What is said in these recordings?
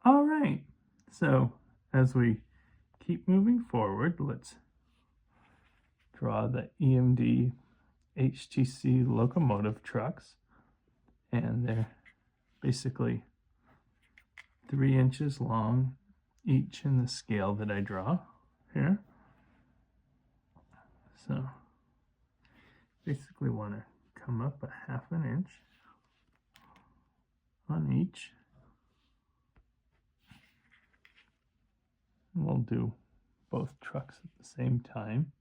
All right, so as we keep moving forward, let's draw the EMD HTC locomotive trucks, and they're basically 3 inches long each in the scale that I draw here. So basically want to come up a 1/2 inch on each. We'll do both trucks at the same time.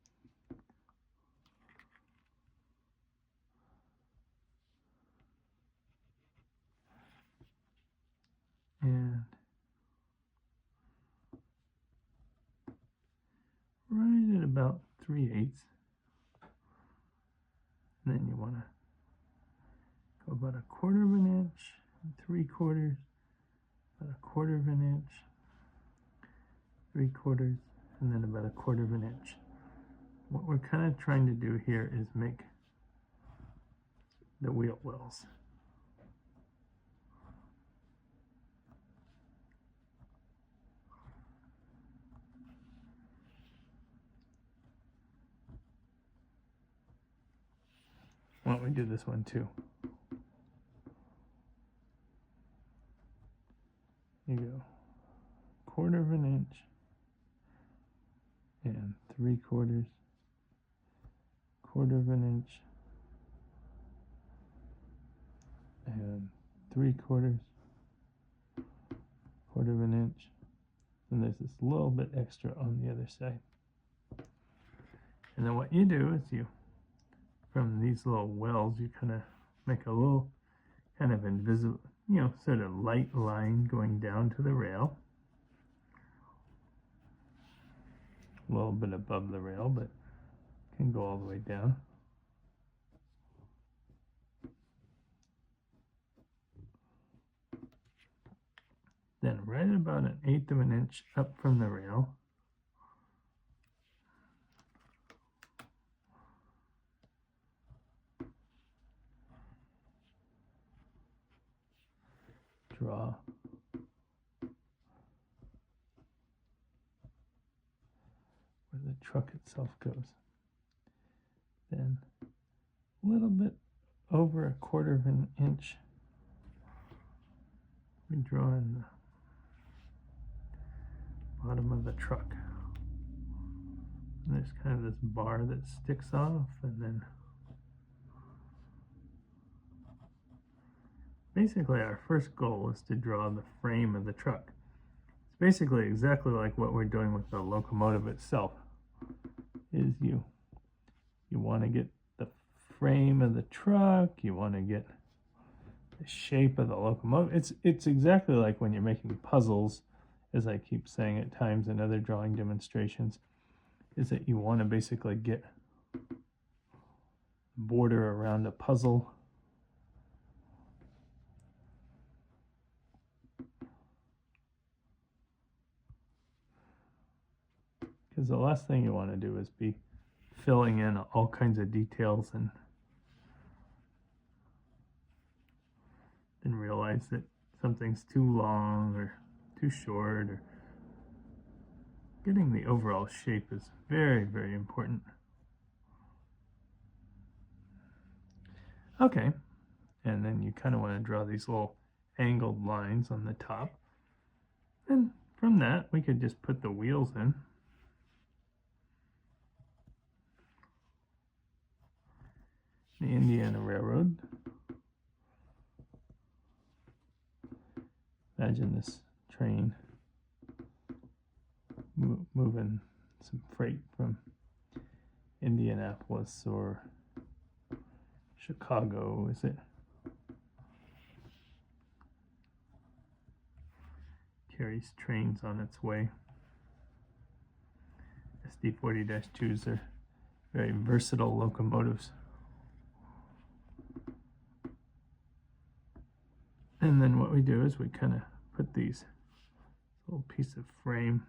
And right at about 3/8. And then you want to go about 1/4 inch, 3/4, about 1/4 inch, 3/4, and then about 1/4 inch. What we're kind of trying to do here is make the wheel wells. Why don't we do this one too? You go 1/4 inch and 3/4, 1/4 inch and 3/4, 1/4 inch, and there's this little bit extra on the other side. And then what you do is you, from these little wells, you kind of make a little kind of invisible, sort of light line going down to the rail. A little bit above the rail, but can go all the way down. Then right about 1/8 inch up from the rail, draw where the truck itself goes. Then a little bit over 1/4 inch, we draw in the bottom of the truck. And there's kind of this bar that sticks off, and then basically our first goal is to draw the frame of the truck. It's basically exactly like what we're doing with the locomotive itself. Is you want to get the frame of the truck, you want to get the shape of the locomotive. It's exactly like when you're making puzzles, as I keep saying at times in other drawing demonstrations, is that you want to basically get border around a puzzle. Because the last thing you want to do is be filling in all kinds of details and then realize that something's too long or too short, or getting the overall shape is very, very important. Okay, and then you kind of want to draw these little angled lines on the top. And from that, we could just put the wheels in. The Indiana Railroad. Imagine this train moving some freight from Indianapolis or Chicago, is it? Carries trains on its way. SD40-2s are very versatile locomotives. And then what we do is we kind of put these little piece of frame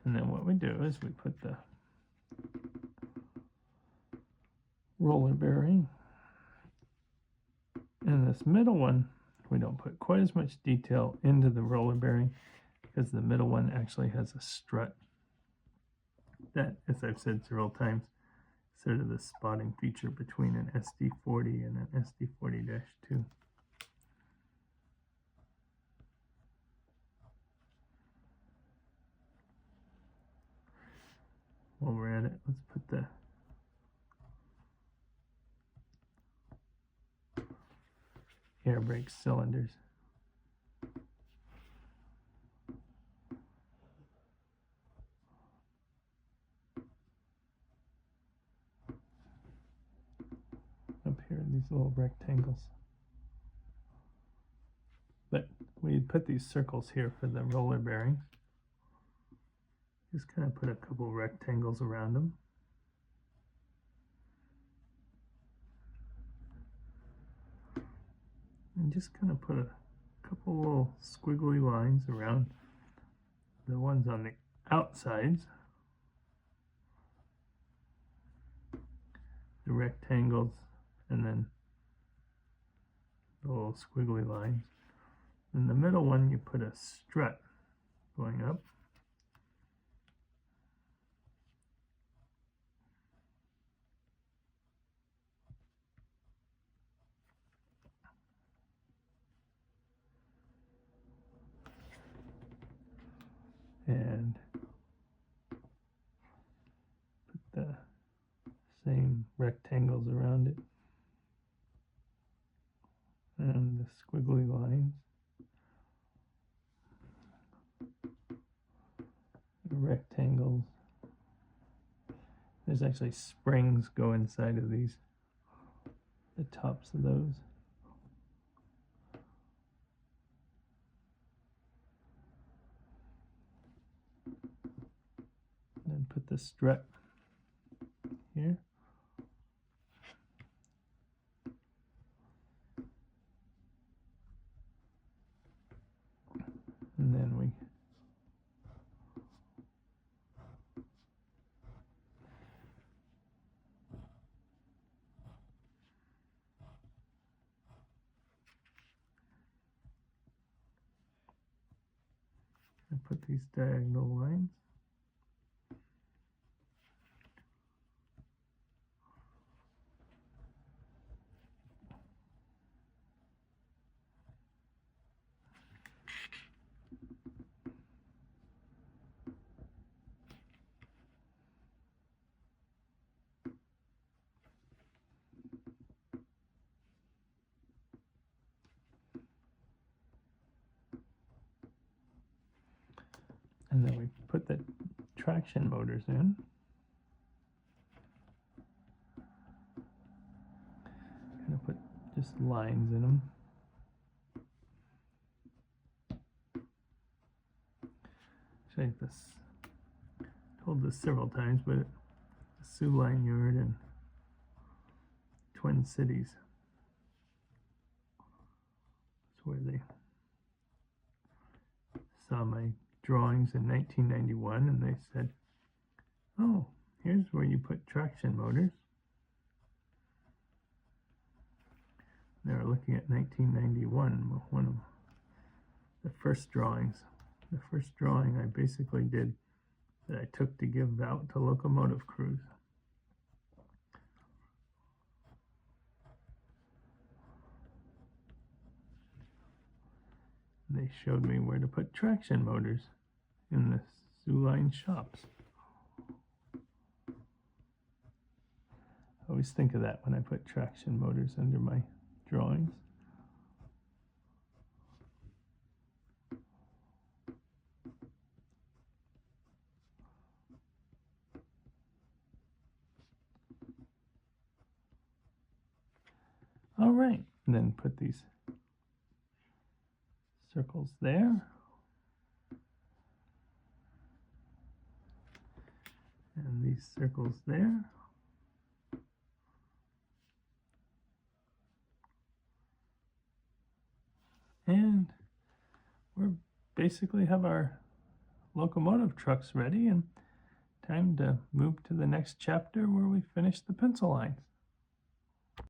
and then what we do is we put the roller bearing. And this middle one, we don't put quite as much detail into the roller bearing because the middle one actually has a strut that, as I've said several times, is sort of the spotting feature between an SD40 and an SD40-2. While we're at it, let's put the air brake cylinders. Up here, these little rectangles. But we put these circles here for the roller bearings. Just kind of put a couple rectangles around them. And just kind of put a couple little squiggly lines around the ones on the outsides. The rectangles, and then the little squiggly lines. In the middle one, you put a strut going up. And put the same rectangles around it. And the squiggly lines. The rectangles. There's actually springs go inside of these, the tops of those. And then put the strut here. And then we put these diagonal lines. And then we put the traction motors in. Kind of put just lines in them. Actually, told this several times, but the Sioux Line Yard in Twin Cities. That's where they saw my drawings in 1991, and they said, "Oh, here's where you put traction motors." They were looking at 1991, one of the first drawings. The first drawing I basically did that I took to give out to locomotive crews. They showed me where to put traction motors in the Sioux Line shops. I always think of that when I put traction motors under my drawings. All right, and then put these circles there. And these circles there. And we basically have our locomotive trucks ready, and time to move to the next chapter where we finish the pencil lines.